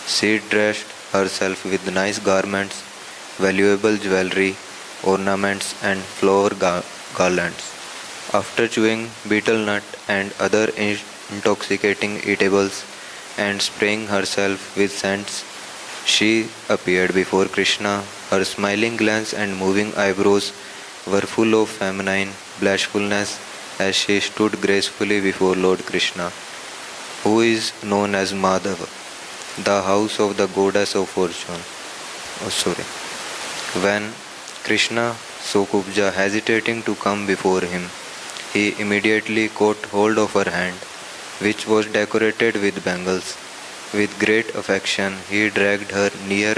She dressed herself with nice garments, valuable jewelry, ornaments and flower garlands. After chewing betel nut and other intoxicating eatables and spraying herself with scents, she appeared before Krishna. Her smiling glance and moving eyebrows were full of feminine bashfulness as she stood gracefully before Lord Krishna, who is known as Madhava, the house of the goddess of fortune. When Krishna saw Kubja hesitating to come before him, he immediately caught hold of her hand, which was decorated with bangles. With great affection, he dragged her near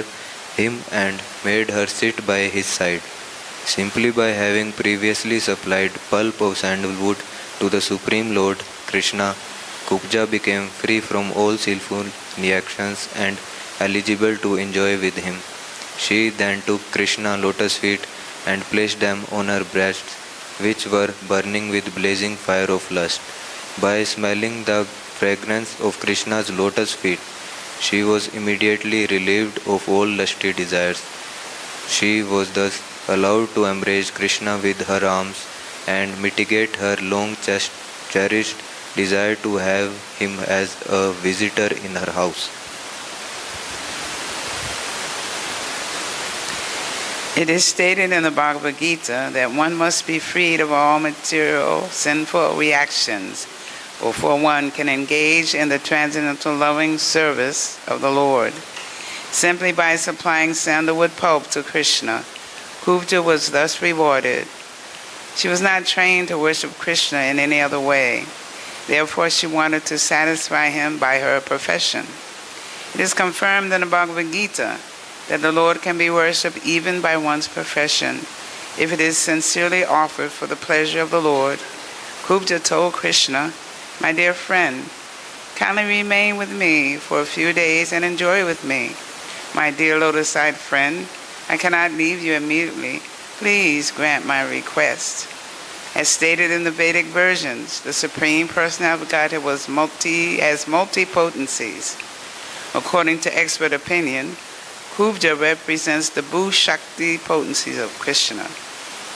him and made her sit by his side. Simply by having previously supplied pulp of sandalwood to the Supreme Lord Krishna, Kubja became free from all sinful reactions and eligible to enjoy with him. She then took Krishna's lotus feet and placed them on her breasts, which were burning with blazing fire of lust. By smelling the fragrance of Krishna's lotus feet, she was immediately relieved of all lusty desires. She was thus allowed to embrace Krishna with her arms and mitigate her long cherished desire to have him as a visitor in her house. It is stated in the Bhagavad Gita that one must be freed of all material sinful reactions before one can engage in the transcendental loving service of the Lord. Simply by supplying sandalwood pulp to Krishna, Kubja was thus rewarded. She was not trained to worship Krishna in any other way. Therefore, she wanted to satisfy him by her profession. It is confirmed in the Bhagavad Gita that the Lord can be worshipped even by one's profession if it is sincerely offered for the pleasure of the Lord. Kubja told Krishna, "My dear friend, kindly remain with me for a few days and enjoy with me. My dear lotus-eyed friend, I cannot leave you immediately. Please grant my request." As stated in the Vedic versions, the Supreme Personality of Godhead has multi-potencies. According to expert opinion, Kubja represents the Bhu Shakti potencies of Krishna,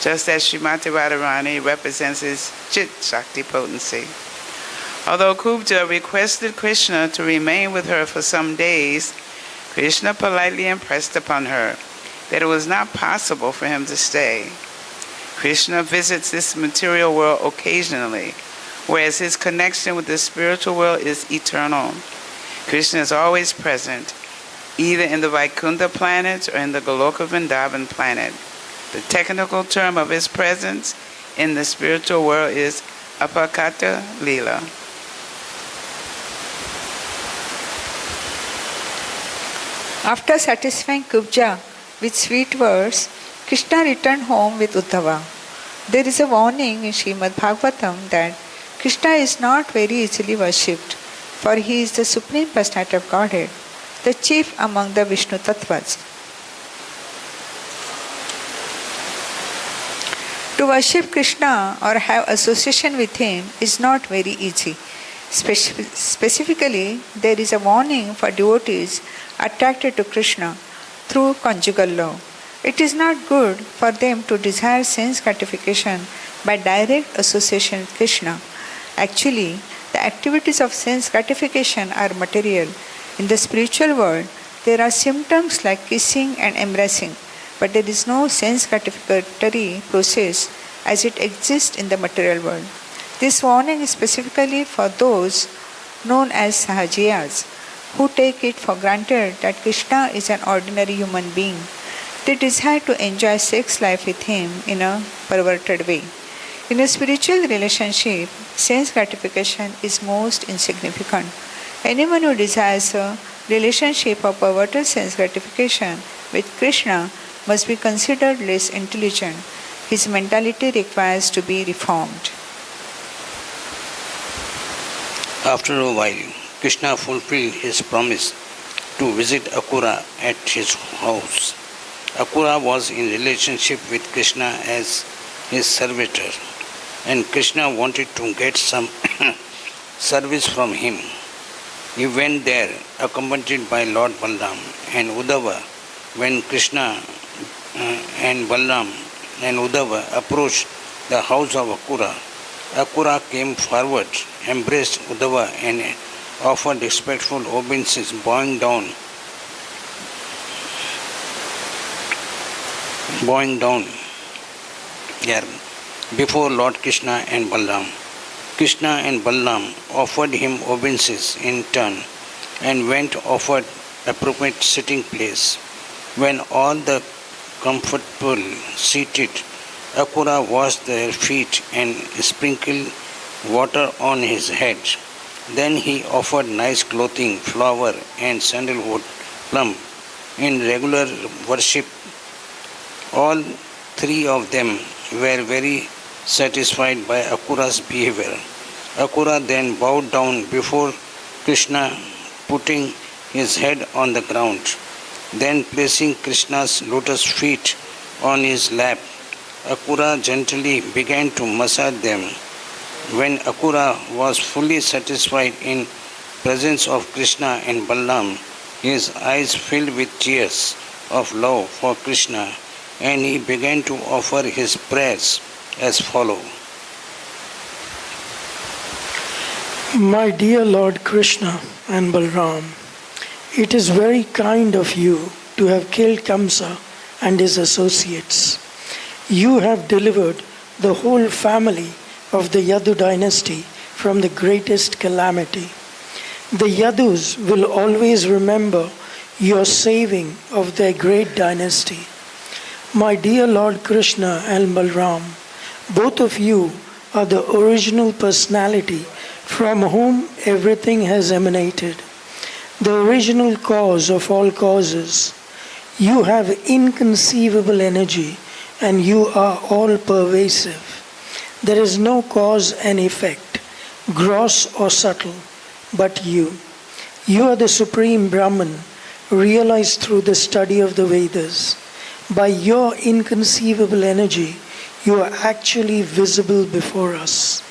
just as Srimati Radharani represents his Chit Shakti potency. Although Kubja requested Krishna to remain with her for some days, Krishna politely impressed upon her that it was not possible for him to stay. Krishna visits this material world occasionally, whereas his connection with the spiritual world is eternal. Krishna is always present. either in the Vaikuntha planets or in the Goloka Vrindavan planet. The technical term of his presence in the spiritual world is Apakata Lila. After satisfying Kubja with sweet words, Krishna returned home with Uddhava. There is a warning in Srimad Bhagavatam that Krishna is not very easily worshipped, for he is the Supreme Personality of Godhead, the chief among the Vishnu Tattvas. To worship Krishna or have association with him is not very easy. Specifically, there is a warning for devotees attracted to Krishna through conjugal love. It is not good for them to desire sense gratification by direct association with Krishna. Actually, the activities of sense gratification are material. In the spiritual world, there are symptoms like kissing and embracing, but there is no sense gratificatory process as it exists in the material world. This warning is specifically for those known as Sahajiyas, who take it for granted that Krishna is an ordinary human being. They desire to enjoy sex life with him in a perverted way. In a spiritual relationship, sense gratification is most insignificant. Anyone who desires a relationship of perverted sense gratification with Krishna must be considered less intelligent. His mentality requires to be reformed. After a while, Krishna fulfilled his promise to visit Akura at his house. Akura was in relationship with Krishna as his servitor, and Krishna wanted to get some service from him. He went there accompanied by Lord Balram and Uddhava. When Krishna and Balram and Uddhava approached the house of Akura, Akura came forward, embraced Uddhava and offered respectful obeisances, bowing down there before Lord Krishna and Balram. Krishna and Balram offered him obeisances in turn and went offered appropriate sitting place. When all the comfortable seated, Akura washed their feet and sprinkled water on his head. Then he offered nice clothing, flower and sandalwood plum in regular worship. All three of them were very satisfied by Akura's behavior. Akura then bowed down before Krishna, putting his head on the ground. Then placing Krishna's lotus feet on his lap, Akura gently began to massage them. When Akura was fully satisfied in presence of Krishna and Balram, his eyes filled with tears of love for Krishna, and he began to offer his prayers as follows. My dear Lord Krishna and Balram, it is very kind of you to have killed Kamsa and his associates. You have delivered the whole family of the Yadu dynasty from the greatest calamity. The Yadus will always remember your saving of their great dynasty. My dear Lord Krishna and Balram, both of you are the original personality from whom everything has emanated, the original cause of all causes. You have inconceivable energy and you are all pervasive. There is no cause and effect, gross or subtle, but you. You are the Supreme Brahman, realized through the study of the Vedas. By your inconceivable energy, you are actually visible before us.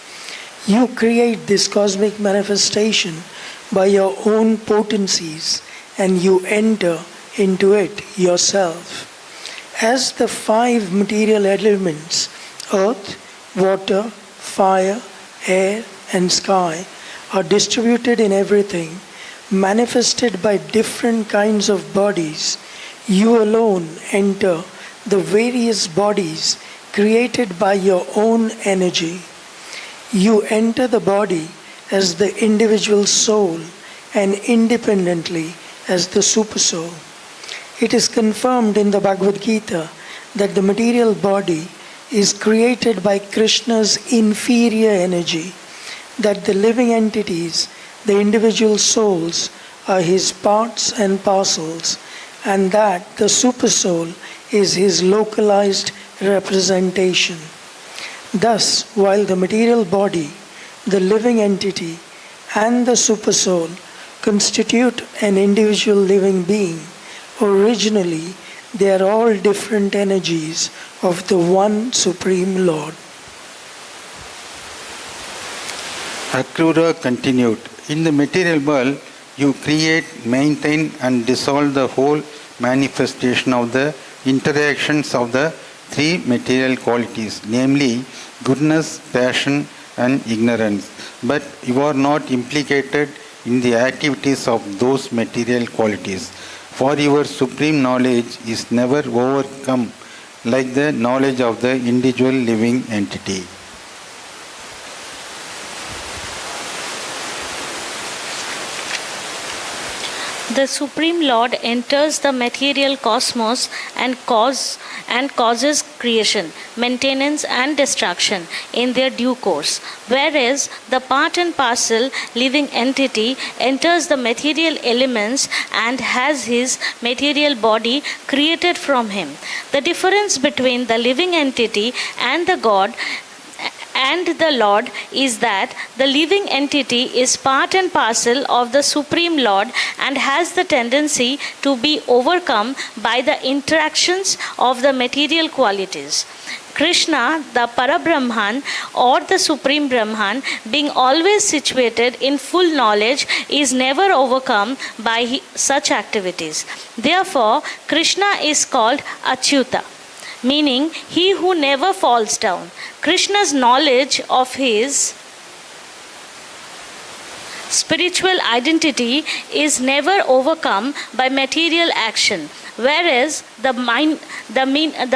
You create this cosmic manifestation by your own potencies and you enter into it yourself. As the five material elements, earth, water, fire, air, and sky, are distributed in everything, manifested by different kinds of bodies, you alone enter the various bodies created by your own energy. You enter the body as the individual soul and independently as the Supersoul. It is confirmed in the Bhagavad Gita that the material body is created by Krishna's inferior energy, that the living entities, the individual souls, are his parts and parcels, and that the Supersoul is his localized representation. Thus, while the material body, the living entity, and the Supersoul constitute an individual living being, originally they are all different energies of the one Supreme Lord. Akrura continued, in the material world, you create, maintain and dissolve the whole manifestation of the interactions of the three material qualities, namely goodness, passion and ignorance. But you are not implicated in the activities of those material qualities. For your supreme knowledge is never overcome like the knowledge of the individual living entity. The Supreme Lord enters the material cosmos and causes creation, maintenance and destruction in their due course, whereas the part and parcel living entity enters the material elements and has his material body created from him. The difference between the living entity and the God and the Lord is that the living entity is part and parcel of the Supreme Lord and has the tendency to be overcome by the interactions of the material qualities. Krishna, the Parabrahman or the Supreme Brahman, being always situated in full knowledge, is never overcome by such activities. Therefore, Krishna is called Achyuta, meaning he who never falls down. Krishna's knowledge of his spiritual identity is never overcome by material action, whereas the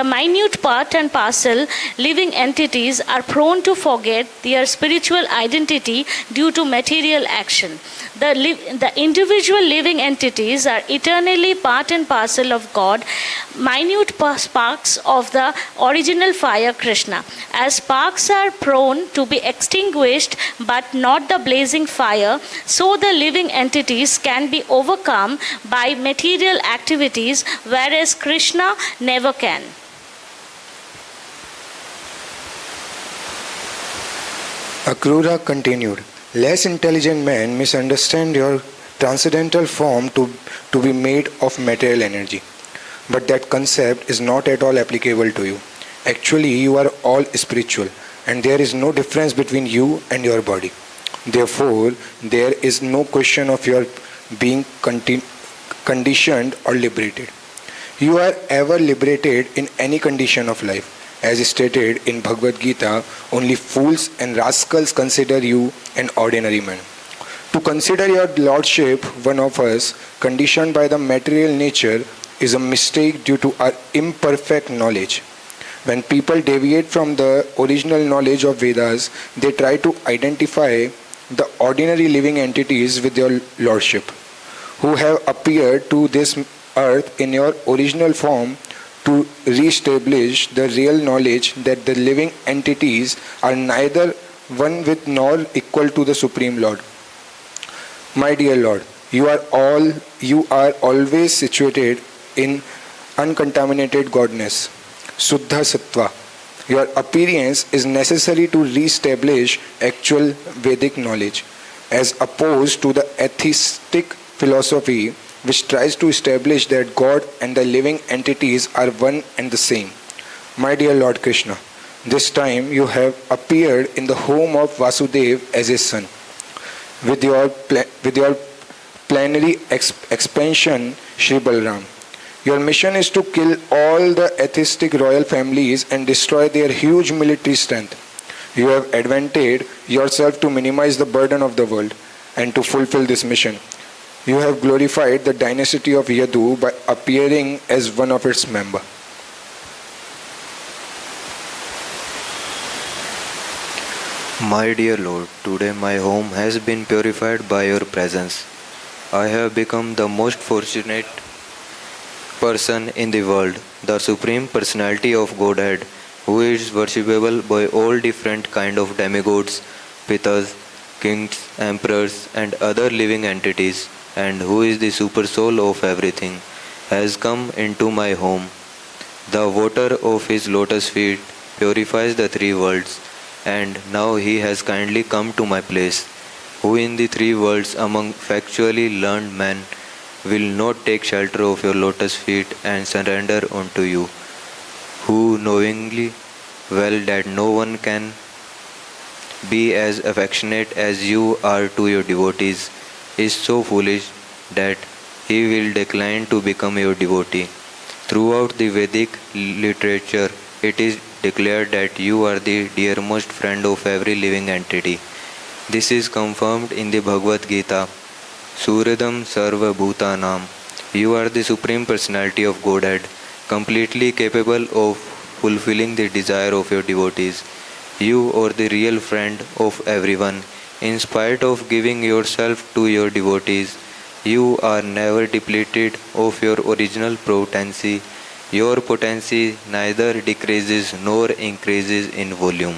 minute part and parcel living entities are prone to forget their spiritual identity due to material action. The individual living entities are eternally part and parcel of God, minute sparks of the original fire Krishna. As sparks are prone to be extinguished but not the blazing fire, so the living entities can be overcome by material activities, whereas Krishna never can. Akrura continued, less intelligent men misunderstand your transcendental form to be made of material energy. But that concept is not at all applicable to you. Actually, you are all spiritual, and there is no difference between you and your body. Therefore, there is no question of your being conditioned or liberated. You are ever liberated in any condition of life. As stated in Bhagavad Gita, only fools and rascals consider you an ordinary man. To consider your lordship one of us, conditioned by the material nature, is a mistake due to our imperfect knowledge. When people deviate from the original knowledge of Vedas, they try to identify the ordinary living entities with your lordship, who have appeared to this earth in your original form to re-establish the real knowledge that the living entities are neither one with nor equal to the Supreme Lord. My dear Lord, you are always situated in uncontaminated godness, Suddha Sattva. Your appearance is necessary to re-establish actual Vedic knowledge, as opposed to the atheistic philosophy which tries to establish that God and the living entities are one and the same. My dear Lord Krishna, this time you have appeared in the home of Vasudev as his son. With your plenary expansion, Sri Balram. Your mission is to kill all the atheistic royal families and destroy their huge military strength. You have advantageous yourself to minimize the burden of the world, and to fulfill this mission, you have glorified the dynasty of Yadu by appearing as one of its members. My dear Lord, today my home has been purified by your presence. I have become the most fortunate person in the world, the Supreme Personality of Godhead, who is worshipable by all different kind of demigods, pitas, kings, emperors, and other living entities, and who is the super soul of everything, has come into my home. The water of his lotus feet purifies the three worlds, and now he has kindly come to my place, who in the three worlds among factually learned men will not take shelter of your lotus feet and surrender unto you, who knowingly well that no one can be as affectionate as you are to your devotees, is so foolish that he will decline to become your devotee. Throughout the Vedic literature, it is declared that you are the dearmost friend of every living entity. This is confirmed in the Bhagavad Gita. Suridam Sarva Bhutanam. You are the Supreme Personality of Godhead, completely capable of fulfilling the desire of your devotees. You are the real friend of everyone. In spite of giving yourself to your devotees, you are never depleted of your original potency. Your potency neither decreases nor increases in volume.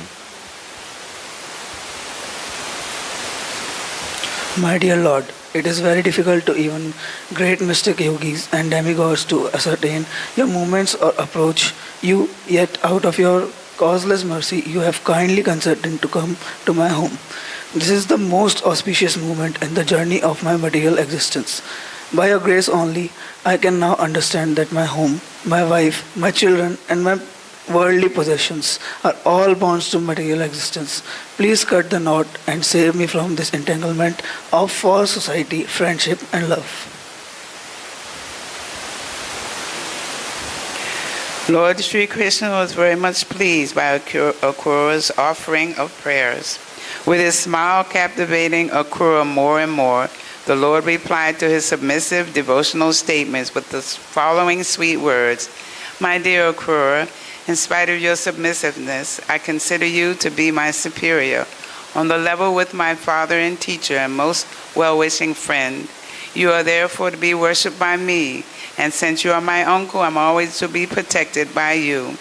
My dear Lord, it is very difficult to even great mystic yogis and demigods to ascertain your movements or approach you, yet out of your causeless mercy you have kindly consented to come to my home. This is the most auspicious moment in the journey of my material existence. By your grace only, I can now understand that my home, my wife, my children, and my worldly possessions are all bonds to material existence. Please cut the knot and save me from this entanglement of false society, friendship, and love. Lord Sri Krishna was very much pleased by Akrura's offering of prayers. With his smile captivating Akrura more and more, the Lord replied to his submissive devotional statements with the following sweet words: My dear Akrura, in spite of your submissiveness, I consider you to be my superior, on the level with my father and teacher and most well-wishing friend. You are therefore to be worshipped by me, and since you are my uncle, I'm always to be protected by you.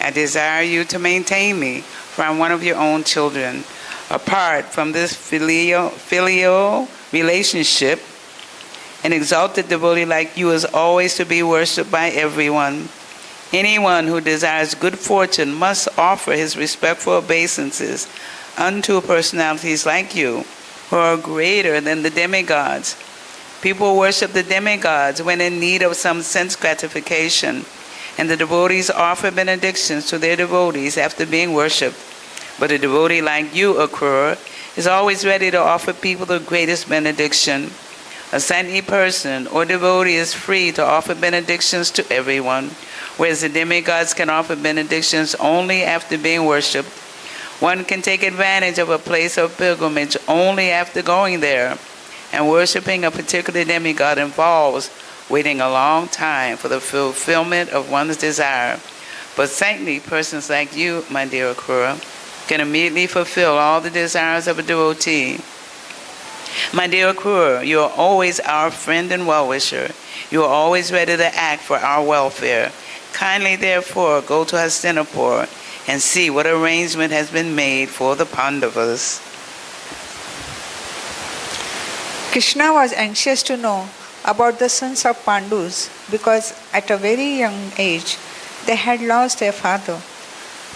I desire you to maintain me, for I'm one of your own children. Apart from this filial relationship, an exalted devotee like you is always to be worshipped by everyone. Anyone who desires good fortune must offer his respectful obeisances unto personalities like you, who are greater than the demigods. People worship the demigods when in need of some sense gratification, and the devotees offer benedictions to their devotees after being worshipped. But a devotee like you, Akrura, is always ready to offer people the greatest benediction. A saintly person or devotee is free to offer benedictions to everyone, whereas the demigods can offer benedictions only after being worshipped. One can take advantage of a place of pilgrimage only after going there, and worshipping a particular demigod involves waiting a long time for the fulfillment of one's desire. But saintly persons like you, my dear Akrura, can immediately fulfill all the desires of a devotee. My dear Akrura, you are always our friend and well-wisher. You are always ready to act for our welfare. Kindly, therefore, go to Hastinapur and see what arrangement has been made for the Pandavas. Krishna was anxious to know about the sons of Pandus because at a very young age they had lost their father.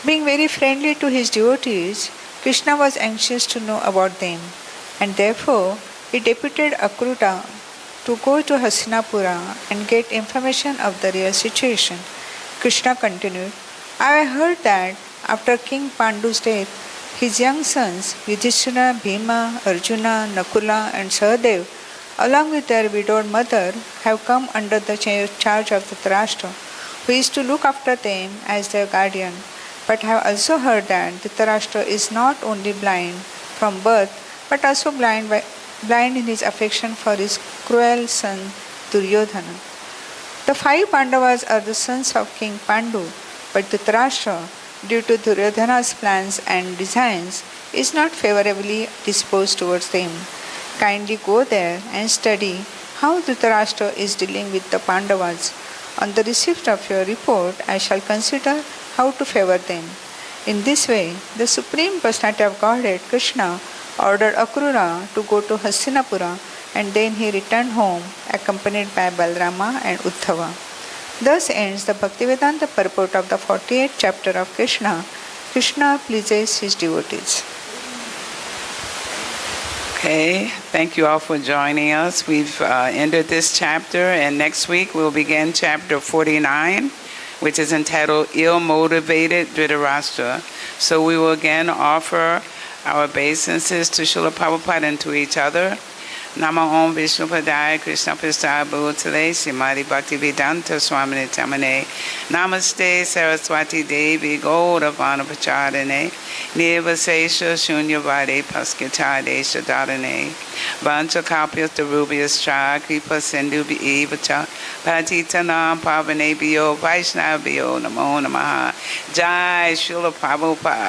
Being very friendly to his devotees, Krishna was anxious to know about them, and therefore he deputed Akrura to go to Hastinapura and get information of the real situation. Krishna continued, I heard that after King Pandu's death, his young sons Yudhishthira, Bhima, Arjuna, Nakula and Sahadev, along with their widowed mother, have come under the charge of Dhritarashtra, who is to look after them as their guardian. But have also heard that Dhritarashtra is not only blind from birth, but also blind in his affection for his cruel son Duryodhana. The 5 Pandavas are the sons of King Pandu, but Dhritarashtra, due to Duryodhana's plans and designs, is not favorably disposed towards them. kindly go there and study how Dhritarashtra is dealing with the Pandavas. On the receipt of your report, I shall consider how to favor them. In this way, the Supreme Personality of Godhead, Krishna, ordered Akrura to go to Hastinapura, and then he returned home accompanied by Balarama and Uddhava. Thus ends the Bhaktivedanta purport of the 48th chapter of Krishna. Krishna pleases his devotees. Okay, thank you all for joining us. We've ended this chapter, and next week we'll begin chapter 49, which is entitled Ill-Motivated Dhritarashtra. So we will again offer our obeisances to Srila Prabhupada and to each other. Nama Om Vishnu Padaya Krishna Prasthaya Bhutale Srimati Bhaktivedanta Swamini Tamane Namaste Saraswati Devi Gaudavana Pacharane Nirvasesha Shunyavade Paskitade Shadharane Vancha Kapyas Rubias Cha Kripa Sindhu Evacha Patitanam Pavanebhyo Vaishnavyo Namo Namaha Jai Srila Prabhupada.